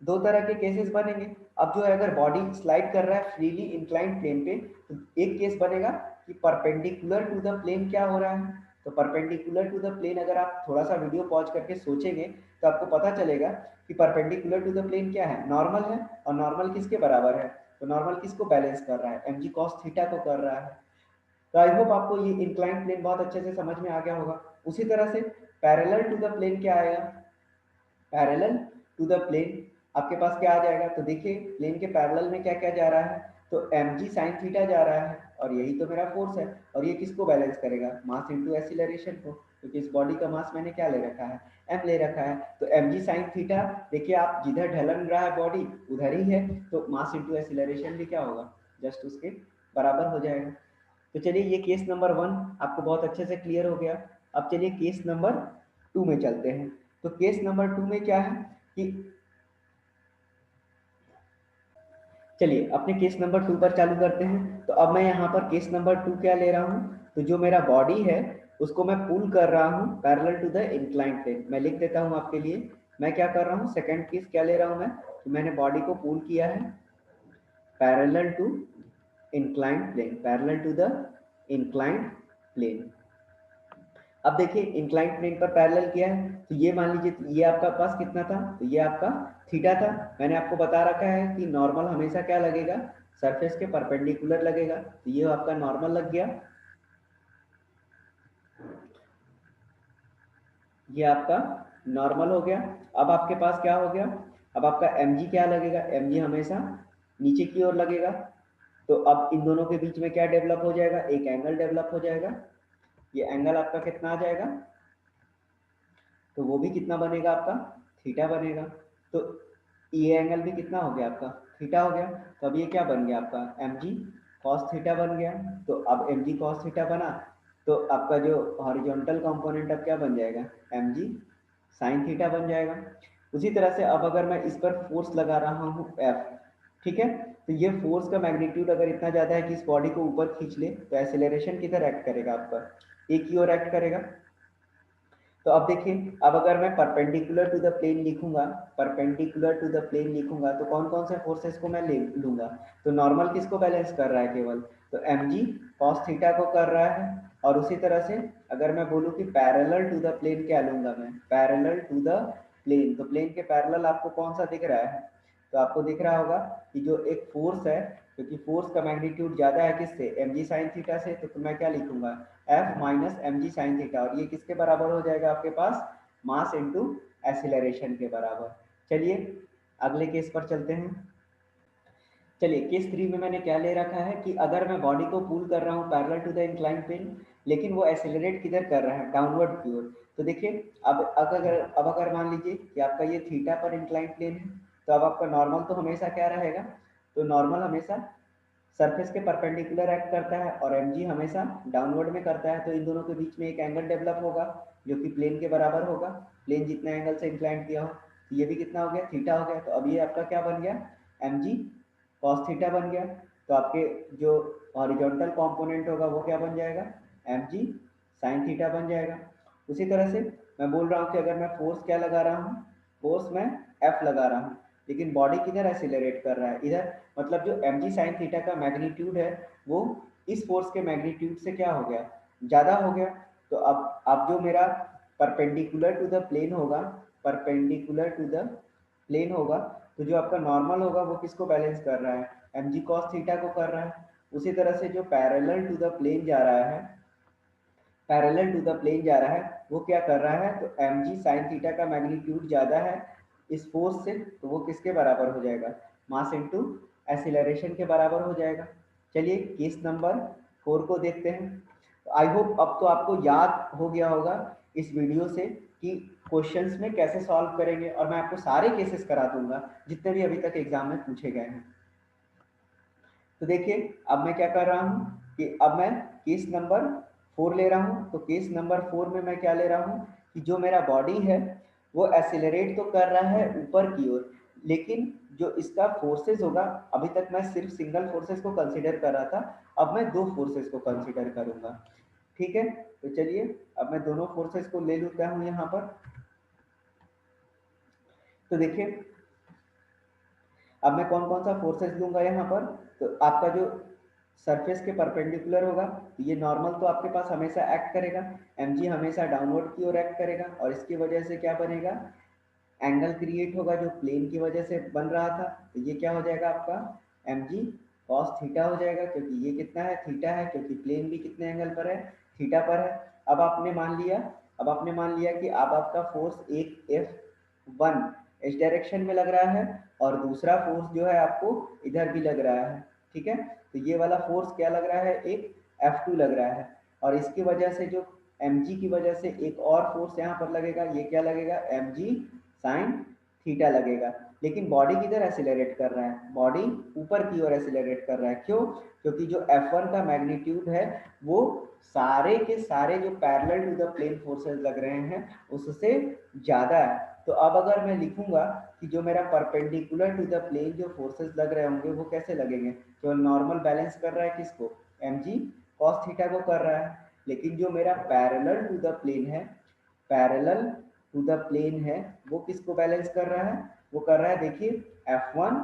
दो तरह के केसेस बनेंगे। अब जो है अगर बॉडी स्लाइड कर रहा है फ्रीली इंक्लाइंड प्लेन पे, तो एक केस बनेगा कि परपेंडिकुलर टू द प्लेन क्या हो रहा है। तो परपेंडिकुलर टू द प्लेन अगर आप थोड़ा सा वीडियो पॉज करके सोचेंगे तो आपको पता चलेगा कि परपेंडिकुलर टू द प्लेन क्या है, नॉर्मल है, और नॉर्मल किसके बराबर है, तो नॉर्मल किसको बैलेंस कर रहा है, एम जी कॉस थीटा को कर रहा है। तो आई होप आपको ये इंक्लाइंड प्लेन बहुत अच्छे से समझ में आ गया होगा। उसी तरह से पैरेलल टू द प्लेन क्या आएगा, पैरेलल टू द प्लेन आपके पास क्या आ जाएगा, तो देखिए प्लेन के पैरेलल में क्या क्या जा रहा है, तो एम जी साइन थीटा जा रहा है, और यही तो मेरा फोर्स है, और ये किसको बैलेंस करेगा, मास इंटू एक्सीलरेशन को, क्योंकि इस बॉडी का मास मैंने क्या ले रखा है, एम ले रखा है। तो एम जी साइन थीटा, देखिए आप जिधर ढलन रहा है बॉडी उधर ही है, तो मास इंटू एक्सीलरेशन भी क्या होगा, जस्ट उसके बराबर हो जाएगा। तो चलिए ये केस नंबर 1 आपको बहुत अच्छे से क्लियर हो गया। अब चलिए केस नंबर 2 में चलते हैं। तो केस नंबर 2 में क्या है कि चलिए अपने केस नंबर 2 पर चालू करते हैं। तो अब मैं यहाँ पर केस नंबर 2 क्या ले रहा हूँ, तो जो मेरा बॉडी है उसको मैं पुल कर रहा हूँ parallel to the inclined plane. मैं लिख देता हूँ आपके लिए, मैं क्या कर रहा हूँ, सेकंड केस क्या ले रहा हूँ मैं, तो मैंने बॉडी को पुल किया है parallel to inclined plane, parallel to the inclined plane. अब देखिए इंक्लाइंड प्लेन पर पैरेलल किया है, तो ये मान लीजिए ये आपका पास कितना था, तो ये आपका थीटा था। मैंने आपको बता रखा है कि नॉर्मल हमेशा क्या लगेगा, सरफेस के परपेंडिकुलर लगेगा, तो ये आपका नॉर्मल लग गया, ये आपका नॉर्मल हो गया। अब आपके पास क्या हो गया, अब आपका mg क्या लगेगा, mg हमेशा नीचे की ओर लगेगा। तो अब इन दोनों के बीच में क्या डेवलप हो जाएगा, एक एंगल डेवलप हो जाएगा, ये एंगल आपका कितना आ जाएगा, तो वो भी कितना बनेगा आपका, थीटा बनेगा। तो ये एंगल भी कितना हो गया आपका, थीटा हो गया। तो अब ये क्या बन गया आपका एम जी कॉस थीटा बन गया। तो अब एम जी कॉस थीटा बना, तो आपका जो हॉरिजॉन्टल कंपोनेंट अब क्या बन जाएगा, एम जी साइन थीटा बन जाएगा। उसी तरह से अब अगर मैं इस पर फोर्स लगा रहा हूँ एफ, ठीक है, तो ये फोर्स का मैग्नीट्यूड अगर इतना ज्यादा है कि इस बॉडी को ऊपर खींच ले, तो एक्सेलरेशन किधर एक्ट करेगा आपका, एक ही ओर एक्ट करेगा। तो अब देखिए अब अगर मैं परपेंडिकुलर टू द प्लेन लिखूंगा, परपेंडिकुलर टू द प्लेन लिखूंगा तो कौन कौन से फोर्सेस को मैं ले लूंगा, तो नॉर्मल किसको बैलेंस कर रहा है केवल, तो एम जी कॉस थीटा को कर रहा है। और उसी तरह से अगर मैं बोलूँ कि पैरेलल टू द प्लेन क्या लूंगा मैं, पैरेलल टू द प्लेन, तो प्लेन के पैरेलल आपको कौन सा दिख रहा है, तो आपको दिख रहा होगा कि जो एक फोर्स है क्योंकि फोर्स का मैग्नीट्यूड ज़्यादा है किससे, एम जी साइन थीटा से, तो मैं क्या लिखूंगा, F minus M G sine theta, और ये किसके बराबर हो जाएगा आपके पास, मास इंटू एसिलरेशन के बराबर। चलिए अगले केस पर चलते हैं। चलिए केस 3 में मैंने क्या ले रखा है कि अगर मैं बॉडी को पुल कर रहा हूँ parallel to the incline plane, लेकिन वो एक्सेलरेट किधर कर रहा है, डाउनवर्ड की ओर। तो देखिए अब अगर मान लीजिए कि आपका ये थीटा पर इंक्लाइन प्लेन है, तो अब आपका नॉर्मल तो हमेशा क्या रहेगा, तो नॉर्मल हमेशा सरफेस के परपेंडिकुलर एक्ट करता है और एम हमेशा डाउनवर्ड में करता है, तो इन दोनों के बीच में एक एंगल डेवलप होगा जो कि प्लेन के बराबर होगा, प्लेन जितना एंगल से इंक्लाइन किया हो। तो ये भी कितना हो गया, थीटा हो गया। तो अब ये आपका क्या बन गया, एम जी कॉस थीटा बन गया। तो आपके जो हॉरिजॉन्टल कंपोनेंट होगा वो क्या बन जाएगा, एम जी साइन थीटा बन जाएगा। उसी तरह से मैं बोल रहा हूँ कि अगर मैं फोर्स क्या लगा रहा हूँ, फोर्स मैं एफ लगा रहा हूँ, लेकिन बॉडी किधर एक्सीलरेट कर रहा है, इधर। मतलब जो एम जी साइन थीटा का मैग्नीट्यूड है वो इस फोर्स के मैग्नीट्यूड से क्या हो गया, ज़्यादा हो गया। तो अब जो मेरा परपेंडिकुलर टू द प्लेन होगा, परपेंडिकुलर टू द प्लेन होगा, तो जो आपका नॉर्मल होगा वो किसको बैलेंस कर रहा है, एम जी कॉस थीटा को कर रहा है। उसी तरह से जो पैरेलल टू द प्लेन जा रहा है, पैरेलल टू द प्लेन जा रहा है, वो क्या कर रहा है, तो एम जी साइन थीटा का मैग्नीट्यूड ज़्यादा है इस फोर्स से, तो वो किसके बराबर हो जाएगा, मास इंटू एक्सीलरेशन के बराबर हो जाएगा। चलिए केस नंबर 4 को देखते हैं। आई होप अब तो आपको याद हो गया होगा इस वीडियो से कि क्वेश्चंस में कैसे सॉल्व करेंगे, और मैं आपको सारे केसेस करा दूंगा जितने भी अभी तक एग्जाम में पूछे गए हैं। तो देखिए अब मैं क्या कर रहा हूँ कि अब मैं केस नंबर 4 ले रहा हूँ। तो केस नंबर 4 में मैं क्या ले रहा हूँ कि जो मेरा बॉडी है वो एक्सीलरेट तो कर रहा है ऊपर की ओर, लेकिन जो इसका फोर्सेस होगा, अभी तक मैं सिर्फ सिंगल फोर्सेस को कंसीडर कर रहा था, अब मैं दो फोर्सेस को कंसीडर करूंगा। ठीक है, तो चलिए अब मैं दोनों फोर्सेस को ले लेता हूँ यहाँ पर। तो देखिए अब मैं कौन कौन सा फोर्सेस लूंगा यहाँ पर, तो आपका जो सरफेस के परपेंडिकुलर होगा, ये नॉर्मल तो आपके पास हमेशा एक्ट करेगा, एम जी हमेशा डाउनवर्ड की ओर एक्ट करेगा, और इसकी वजह से क्या बनेगा, एंगल क्रिएट होगा जो प्लेन की वजह से बन रहा था। तो ये क्या हो जाएगा आपका, एम जी कॉस थीटा हो जाएगा, क्योंकि ये कितना है, थीटा है, क्योंकि प्लेन भी कितने एंगल पर है, थीटा पर है। अब आपने मान लिया कि अब आपका फोर्स एक F1 इस डायरेक्शन में लग रहा है, और दूसरा फोर्स जो है आपको इधर भी लग रहा है। ठीक है, तो ये वाला फोर्स क्या लग रहा है, एक F2 लग रहा है, और इसकी वजह से जो mg की वजह से एक और फोर्स यहाँ पर लगेगा, ये क्या लगेगा, mg साइन थीटा लगेगा। लेकिन बॉडी किधर एक्सीलरेट कर रहा है, बॉडी ऊपर की ओर एक्सीलरेट कर रहा है। क्यों, क्योंकि जो F1 का मैग्नीट्यूड है वो सारे के सारे जो parallel to the plane forces लग रहे हैं उससे ज्यादा है। तो अब अगर मैं लिखूंगा कि जो मेरा परपेंडिकुलर टू द प्लेन जो फोर्सेस लग रहे होंगे वो कैसे लगेंगे, तो नॉर्मल बैलेंस कर रहा है किसको, mg cos थीटा को कर रहा है। लेकिन जो मेरा पैरेलल टू द प्लेन है, पैरेलल टू द प्लेन है, वो किसको बैलेंस कर रहा है, वो कर रहा है देखिए F1,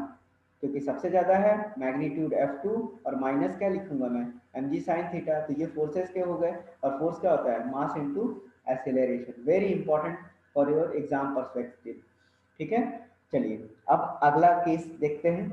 क्योंकि सबसे ज्यादा है मैग्नीट्यूड F2, और माइनस क्या लिखूंगा मैं, mg साइन थीटा। तो ये फोर्सेस के हो गए, और फोर्स क्या होता है, मास into acceleration, very important for your exam perspective. ठीक है, चलिए अब अगला केस देखते हैं,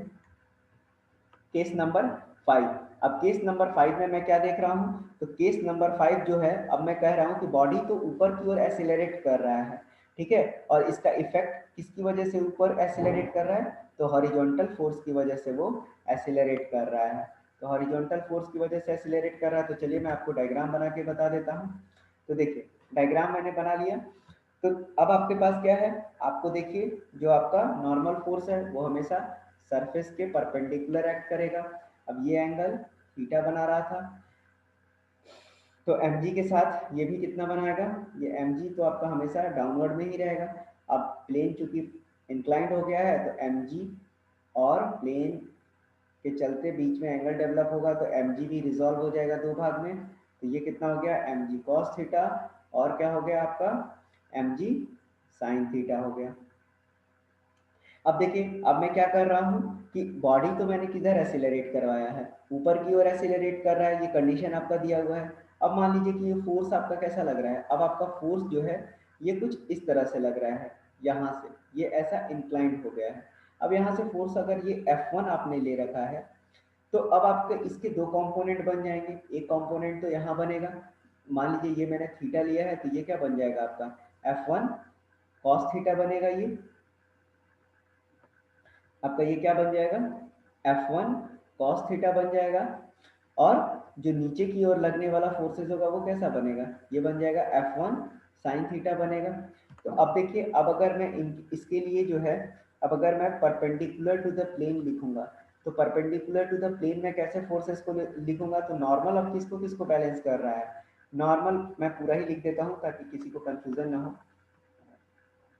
केस नंबर 5। अब केस नंबर 5 में मैं क्या देख रहा हूँ, तो केस नंबर 5 जो है, अब मैं कह रहा हूँ कि बॉडी तो ऊपर की ओर एक्सीलरेट कर रहा है। ठीक है, और इसका इफेक्ट किसकी वजह से ऊपर एक्सीलरेट कर रहा है, तो हॉरिजॉन्टल फोर्स की वजह से वो एक्सीलरेट कर रहा है। तो हॉरिजॉन्टल फोर्स की वजह से एक्सीलरेट कर रहा है। तो चलिए मैं आपको डायग्राम बना के बता देता हूँ। तो देखिए डायग्राम मैंने बना लिया। तो अब आपके पास क्या है, आपको देखिए जो आपका नॉर्मल फोर्स है वो हमेशा सरफेस के परपेंडिकुलर एक्ट करेगा। अब ये एंगल थीटा बना रहा था, तो mg के साथ ये भी कितना बनाएगा, ये mg तो आपका हमेशा डाउनवर्ड में ही रहेगा। अब प्लेन चूंकि इंक्लाइंड हो गया है, तो mg और प्लेन के चलते बीच में एंगल डेवलप होगा, तो mg भी रिजॉल्व हो जाएगा दो भाग में। तो ये कितना हो गया, mg cos थीटा, और क्या हो गया आपका, mg sin थीटा हो गया। अब देखिए अब मैं क्या कर रहा हूँ कि बॉडी तो मैंने किधर एक्सीलरेट करवाया है, ऊपर की ओर एक्सीलरेट कर रहा है, ये कंडीशन आपका दिया हुआ है। अब मान लीजिए कि ये फोर्स आपका कैसा लग रहा है, अब आपका फोर्स जो है ये कुछ इस तरह से लग रहा है, यहाँ से ये ऐसा इंक्लाइंड हो गया है। अब यहाँ से फोर्स अगर ये F1 आपने ले रखा है, तो अब आपके इसके दो कंपोनेंट बन जाएंगे। एक कंपोनेंट तो यहाँ बनेगा, मान लीजिए ये मैंने थीटा लिया है, तो ये क्या बन जाएगा आपका F1 cos थीटा बनेगा। ये आपका ये क्या बन जाएगा, F1 cos थीटा बन जाएगा। और जो नीचे की ओर लगने वाला फोर्सेस होगा वो कैसा बनेगा, ये बन जाएगा F1 sin थीटा बनेगा। तो अब देखिए, अब अगर मैं इसके लिए जो है, अब अगर मैं परपेंडिकुलर टू द प्लेन लिखूंगा, तो परपेंडिकुलर टू द प्लेन में कैसे फोर्सेस को लिखूंगा, तो नॉर्मल अब किसको किसको बैलेंस कर रहा है, नॉर्मल मैं पूरा ही लिख देता हूँ ताकि किसी को कंफ्यूजन ना हो।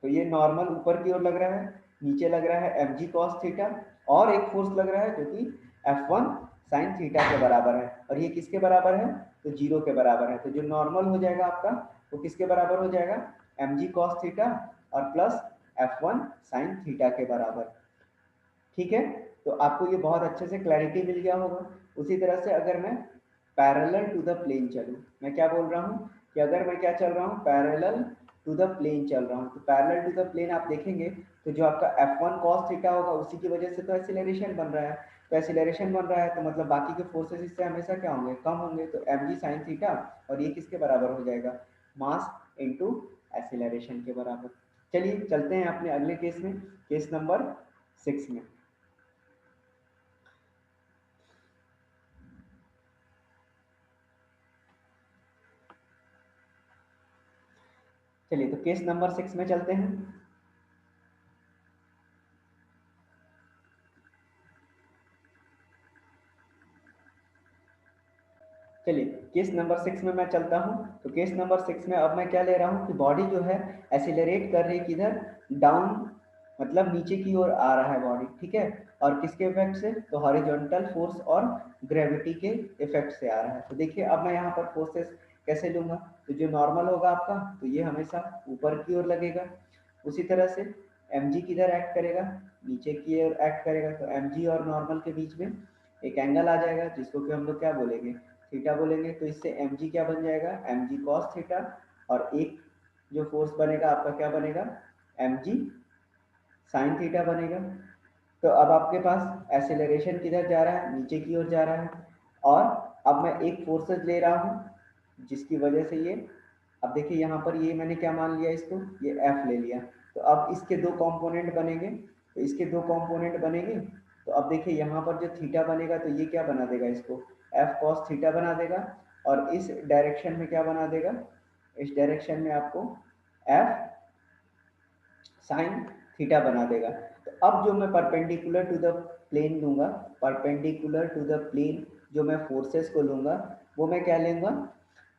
तो ये नॉर्मल ऊपर की ओर लग रहा है, नीचे लग रहा है mg cos थीटा, और एक फोर्स लग रहा है जो कि F1 sin थीटा के बराबर है। और ये किसके बराबर है, तो 0 के बराबर है। तो जो नॉर्मल हो जाएगा आपका वो किसके बराबर हो जाएगा, mg cos थीटा और प्लस F1 sin थीटा के बराबर। ठीक है, तो आपको ये बहुत अच्छे से क्लैरिटी मिल गया होगा। उसी तरह से अगर मैं पैरेलल टू द प्लेन चलूँ, मैं क्या बोल रहा हूँ कि अगर मैं क्या चल रहा हूँ, पैरेलल टू द प्लेन चल रहा हूँ, तो पैरेलल टू द प्लेन आप देखेंगे तो जो आपका F1 cos थीटा होगा उसी की वजह से तो एक्सीलरेशन बन रहा है। तो एक्सीलरेशन बन रहा है तो मतलब बाकी के फोर्सेस इससे हमेशा क्या होंगे, कम होंगे। तो mg sin थीटा, और ये किसके बराबर हो जाएगा, मास इनटू एक्सीलरेशन के बराबर। चलिए चलते हैं अपने अगले केस में, केस नंबर 6 में। चलिए तो केस नंबर 6 में चलते हैं। चलिए केस नंबर 6 में मैं चलता हूं। तो केस नंबर 6 में अब मैं क्या ले रहा हूं कि बॉडी जो है एक्सीलरेट कर रही है किधर, डाउन, मतलब नीचे की ओर आ रहा है बॉडी। ठीक है, और किसके इफेक्ट से, तो हॉरिजॉन्टल फोर्स और ग्रेविटी के इफेक्ट से आ रहा है। तो देखिए अब मैं यहाँ पर फोर्सेस कैसे लूंगा, तो जो नॉर्मल होगा आपका तो ये हमेशा ऊपर की ओर लगेगा। उसी तरह से mg किधर एक्ट करेगा, नीचे की ओर एक्ट करेगा। तो mg और नॉर्मल के बीच में एक एंगल आ जाएगा जिसको कि हम लोग क्या बोलेंगे, थीटा बोलेंगे। तो इससे mg क्या बन जाएगा, mg cos थीटा, और एक जो फोर्स बनेगा आपका क्या बनेगा, mg sin थीटा बनेगा। तो अब आपके पास एक्सेलरेशन किधर जा रहा है, नीचे की ओर जा रहा है। और अब मैं एक फोर्सेस ले रहा हूँ जिसकी वजह से ये, अब देखिए यहाँ पर ये मैंने क्या मान लिया इसको, ये F ले लिया। तो अब इसके दो कंपोनेंट बनेंगे, तो इसके दो कंपोनेंट बनेंगे। तो अब देखिए यहाँ पर जो थीटा बनेगा तो ये क्या बना देगा, इसको F cos थीटा बना देगा। और इस डायरेक्शन में क्या बना देगा, इस डायरेक्शन में आपको F sin थीटा बना देगा। तो अब जो मैं परपेंडिकुलर टू द प्लेन लूंगा, परपेंडिकुलर टू द प्लेन जो मैं फोर्सेस को लूंगा वो मैं क्या लूंगा,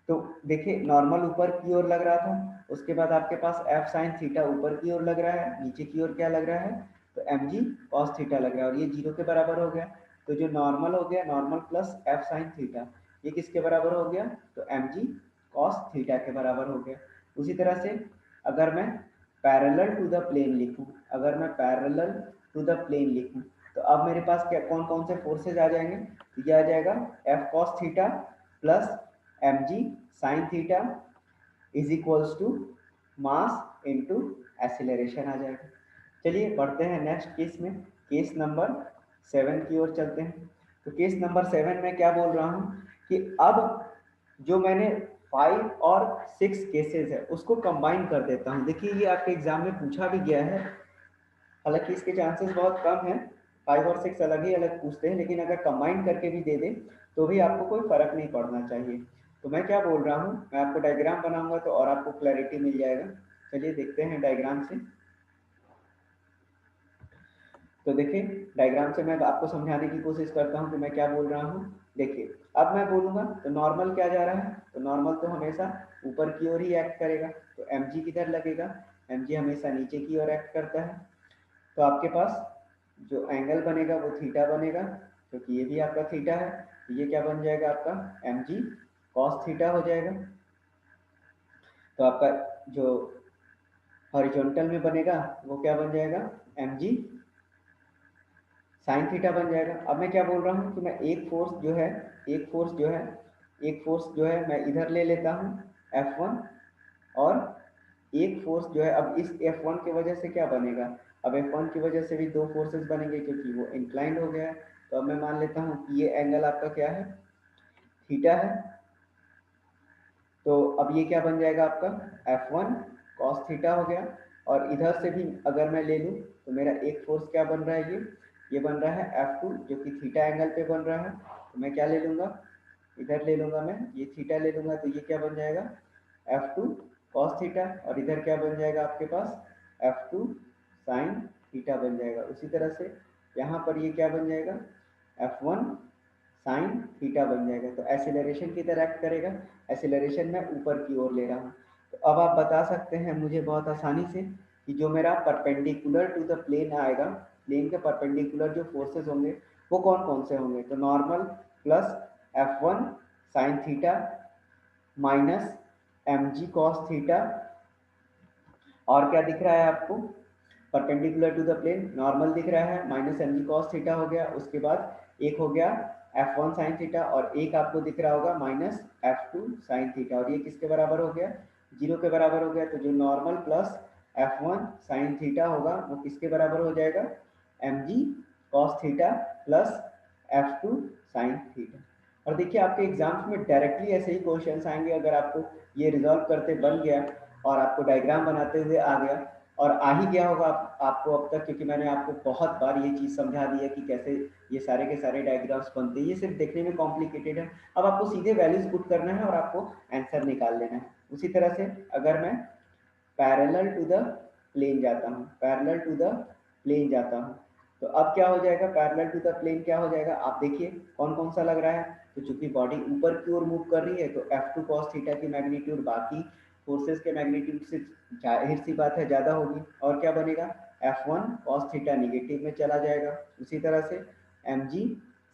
तो देखिए नॉर्मल ऊपर की ओर लग रहा था, उसके बाद आपके पास F sin थीटा ऊपर की ओर लग रहा है, नीचे की ओर क्या लग रहा है, तो mg cos थीटा लग रहा है, और ये 0 के बराबर हो गया। तो जो नॉर्मल हो गया, normal plus F sin theta, ये किसके बराबर हो गया, तो mg cos थीटा के बराबर हो गया। उसी तरह से अगर मैं पैरेलल टू द प्लेन लिखूं, अगर मैं पैरेलल टू द प्लेन लिखूं, तो अब मेरे पास क्या कौन कौन से फोर्सेज आ जाएंगे, तो ये आ जाएगा F cos theta plus mg sin theta is equals to mass into acceleration आ जाएगा। चलिए बढ़ते हैं नेक्स्ट केस में, केस नंबर 7 की ओर चलते हैं। तो केस नंबर 7 में क्या बोल रहा हूँ कि अब जो मैंने 5 और 6 केसेस है उसको कंबाइन कर देता हूँ। देखिए ये आपके एग्जाम में पूछा भी गया है, हालांकि इसके चांसेस बहुत कम हैं, 5 और 6 अलग ही अलग पूछते हैं, लेकिन अगर कंबाइन करके भी दे दें तो भी आपको कोई फर्क नहीं पड़ना चाहिए। तो मैं क्या बोल रहा हूँ, मैं आपको डायग्राम बनाऊंगा तो और आपको क्लैरिटी मिल जाएगा। चलिए देखते हैं डायग्राम से। तो देखिए डायग्राम से मैं आपको समझाने की कोशिश करता हूँ कि मैं क्या बोल रहा हूँ। देखिए अब मैं बोलूंगा तो नॉर्मल क्या जा रहा है, तो नॉर्मल तो हमेशा ऊपर की ओर ही एक्ट करेगा। तो mg किधर लगेगा, mg हमेशा नीचे की ओर एक्ट करता है। तो आपके पास जो एंगल बनेगा वो थीटा बनेगा, क्योंकि ये भी आपका थीटा है। तो ये क्या बन जाएगा आपका mg cos थीटा हो जाएगा। तो आपका जो हॉरिजॉन्टल में बनेगा वो क्या बन जाएगा, mg sin थीटा बन जाएगा। अब मैं क्या बोल रहा हूँ कि मैं एक फोर्स जो है, एक फोर्स जो है मैं इधर ले लेता हूँ F1, और एक फोर्स जो है, अब इस F1 की वजह से क्या बनेगा, अब F1 की वजह से भी दो फोर्सेस बनेंगे क्योंकि वो इंक्लाइंड हो गया है। तो अब मैं मान लेता हूँ कि ये एंगल आपका क्या है, थीटा है। तो अब ये क्या बन जाएगा आपका F1 cos थीटा हो गया। और इधर से भी अगर मैं ले लूँ तो मेरा एक फोर्स क्या बन रहा है, ये बन रहा है F2 जो कि थीटा एंगल पे बन रहा है। तो मैं क्या ले लूँगा, इधर ले लूँगा, मैं ये थीटा ले लूँगा, तो ये क्या बन जाएगा F2 cos थीटा। और इधर क्या बन जाएगा आपके पास F2 sin थीटा बन जाएगा। उसी तरह से यहाँ पर ये क्या बन जाएगा F1 साइन थीटा बन जाएगा। तो एसिलरेशन की तरह एक्ट करेगा, एसिलरेशन मैं ऊपर की ओर ले रहा हूँ। तो अब आप बता सकते हैं मुझे बहुत आसानी से कि जो मेरा परपेंडिकुलर टू द प्लेन आएगा, प्लेन के परपेंडिकुलर जो फोर्सेस होंगे वो कौन कौन से होंगे। तो normal plus F1 sine theta minus mg cos theta, और क्या दिख रहा है आपको perpendicular to the plane normal दिख रहा है, माइनस mg cos थीटा हो गया। उसके बाद एक हो गया F1 sin थीटा, और एक आपको दिख रहा होगा माइनस F2 sin थीटा, और ये किसके बराबर हो गया, 0 के बराबर हो गया। तो जो normal plus F1 sin theta होगा वो किसके बराबर हो जाएगा, mg cos theta plus F2 sin theta. और देखिए आपके एग्जाम्स में डायरेक्टली ऐसे ही क्वेश्चंस आएंगे, अगर आपको ये रिजॉल्व करते बन गया और आपको डायग्राम बनाते हुए आ गया, और आ ही गया होगा आपको अब तक, क्योंकि मैंने आपको बहुत बार ये चीज़ समझा दी है कि कैसे ये सारे के सारे डायग्राम्स बनते हैं। ये सिर्फ देखने में कॉम्प्लिकेटेड है, अब आपको सीधे वैल्यूज पुट करना है और आपको आंसर निकाल लेना है। उसी तरह से अगर मैं पैरेलल टू द प्लेन जाता हूँ, पैरेलल टू द प्लेन जाता हूँ, तो अब क्या हो जाएगा, पैरेलल टू द प्लेन क्या हो जाएगा, आप देखिए कौन कौन सा लग रहा है। तो चूंकि बॉडी ऊपर की ओर मूव कर रही है तो F2 cos थीटा की मैग्नीट्यूड बाकी फोर्सेस के मैग्नीट्यूड से जाहिर सी बात है ज़्यादा होगी, और क्या बनेगा F1 cos थीटा निगेटिव में चला जाएगा। उसी तरह से mg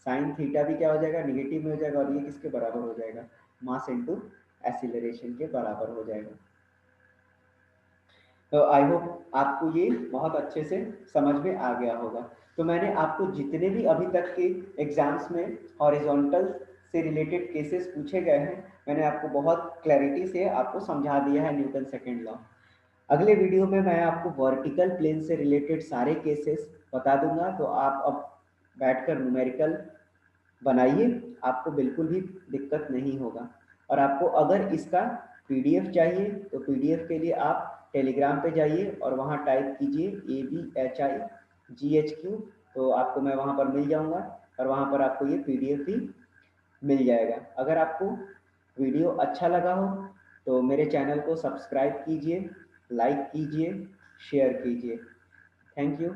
sin थीटा भी क्या हो जाएगा, निगेटिव में हो जाएगा, और ये किसके बराबर हो जाएगा, मास इनटू एक्सीलरेशन के बराबर हो जाएगा। तो आई होप आपको ये बहुत अच्छे से समझ में आ गया होगा। तो मैंने आपको जितने भी अभी तक के एग्जाम्स में हॉरिजॉन्टल से रिलेटेड केसेस पूछे गए हैं, मैंने आपको बहुत क्लैरिटी से आपको समझा दिया है न्यूटन सेकेंड लॉ। अगले वीडियो में मैं आपको वर्टिकल प्लेन से रिलेटेड सारे केसेस बता दूंगा, तो आप अब बैठकर न्यूमेरिकल बनाइए, आपको बिल्कुल भी दिक्कत नहीं होगा। और आपको अगर इसका पीडीएफ चाहिए तो पीडीएफ के लिए आप टेलीग्राम पे जाइए और वहाँ टाइप कीजिए ABHIGHQ, तो आपको मैं वहाँ पर मिल जाऊँगा, और वहाँ पर आपको ये पीडीएफ भी मिल जाएगा। अगर आपको वीडियो अच्छा लगा हो तो मेरे चैनल को सब्सक्राइब कीजिए, लाइक कीजिए, शेयर कीजिए। Thank you.